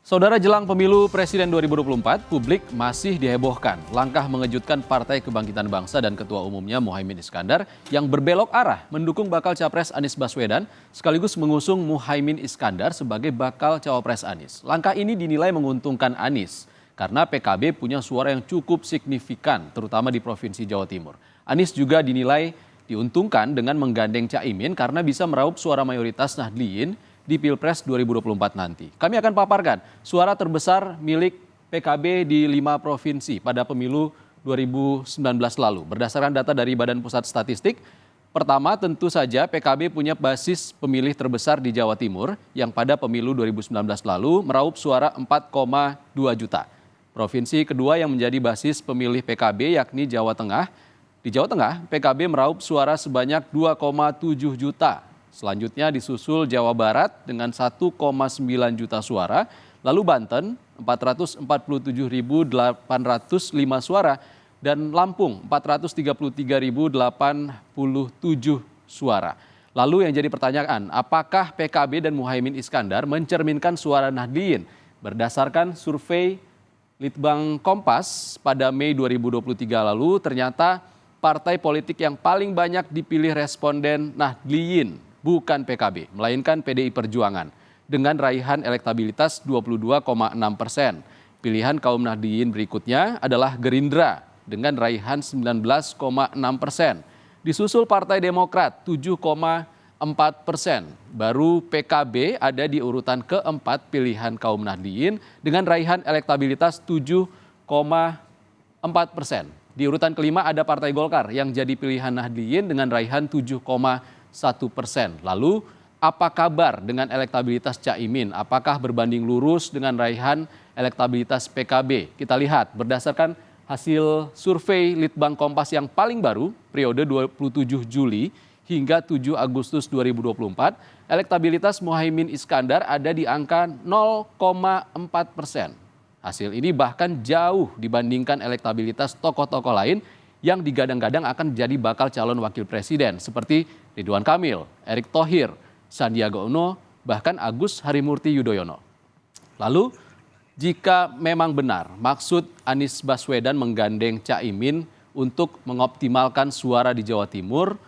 Saudara, jelang pemilu Presiden 2024, publik masih dihebohkan langkah mengejutkan Partai Kebangkitan Bangsa dan Ketua Umumnya Muhaimin Iskandar yang berbelok arah mendukung bakal Capres Anies Baswedan sekaligus mengusung Muhaimin Iskandar sebagai bakal Cawapres Anies. Langkah ini dinilai menguntungkan Anies karena PKB punya suara yang cukup signifikan terutama di Provinsi Jawa Timur. Anies juga dinilai diuntungkan dengan menggandeng Caimin karena bisa meraup suara mayoritas Nahdliyin di Pilpres 2024 nanti. Kami akan paparkan suara terbesar milik PKB di 5 provinsi pada pemilu 2019 lalu. Berdasarkan data dari Badan Pusat Statistik, pertama tentu saja PKB punya basis pemilih terbesar di Jawa Timur yang pada pemilu 2019 lalu meraup suara 4,2 juta. Provinsi kedua yang menjadi basis pemilih PKB yakni Jawa Tengah. Di Jawa Tengah, PKB meraup suara sebanyak 2,7 juta. Selanjutnya disusul Jawa Barat dengan 1,9 juta suara, lalu Banten 447.805 suara, dan Lampung 433.087 suara. Lalu yang jadi pertanyaan, apakah PKB dan Muhaimin Iskandar mencerminkan suara Nahdliyin? Berdasarkan survei Litbang Kompas pada Mei 2023 lalu, ternyata partai politik yang paling banyak dipilih responden Nahdliyin bukan PKB, melainkan PDI Perjuangan dengan raihan elektabilitas 22,6%. Pilihan kaum Nahdliyin berikutnya adalah Gerindra dengan raihan 19,6%. Disusul Partai Demokrat 7,4%. Baru PKB ada di urutan keempat pilihan kaum Nahdliyin dengan raihan elektabilitas 7,4%. Di urutan kelima ada Partai Golkar yang jadi pilihan Nahdliyin dengan raihan 7,1%. Lalu apa kabar dengan elektabilitas Caimin? Apakah berbanding lurus dengan raihan elektabilitas PKB? Kita lihat berdasarkan hasil survei Litbang Kompas yang paling baru periode 27 Juli hingga 7 Agustus 2024, elektabilitas Muhaimin Iskandar ada di angka 0,4%. Hasil ini bahkan jauh dibandingkan elektabilitas tokoh-tokoh lain yang digadang-gadang akan jadi bakal calon wakil presiden seperti Ridwan Kamil, Erick Thohir, Sandiaga Uno, bahkan Agus Harimurti Yudhoyono. Lalu, jika memang benar maksud Anies Baswedan menggandeng Caimin untuk mengoptimalkan suara di Jawa Timur,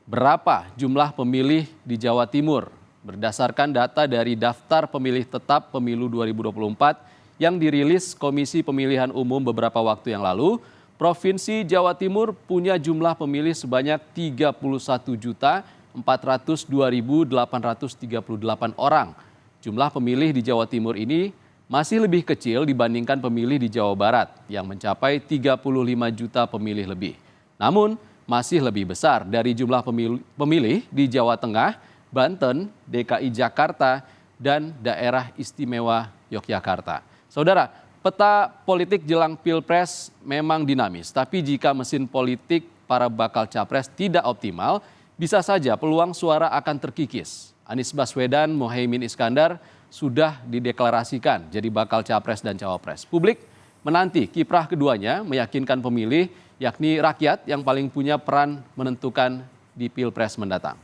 berapa jumlah pemilih di Jawa Timur? Berdasarkan data dari Daftar Pemilih Tetap Pemilu 2024 yang dirilis Komisi Pemilihan Umum beberapa waktu yang lalu, Provinsi Jawa Timur punya jumlah pemilih sebanyak 31.402.838 orang. Jumlah pemilih di Jawa Timur ini masih lebih kecil dibandingkan pemilih di Jawa Barat yang mencapai 35 juta pemilih lebih. Namun masih lebih besar dari jumlah pemilih di Jawa Tengah, Banten, DKI Jakarta, dan Daerah Istimewa Yogyakarta. Saudara, peta politik jelang Pilpres memang dinamis, tapi jika mesin politik para bakal capres tidak optimal, bisa saja peluang suara akan terkikis. Anies Baswedan, Muhaimin Iskandar sudah dideklarasikan jadi bakal capres dan cawapres. Publik menanti kiprah keduanya meyakinkan pemilih, yakni rakyat yang paling punya peran menentukan di Pilpres mendatang.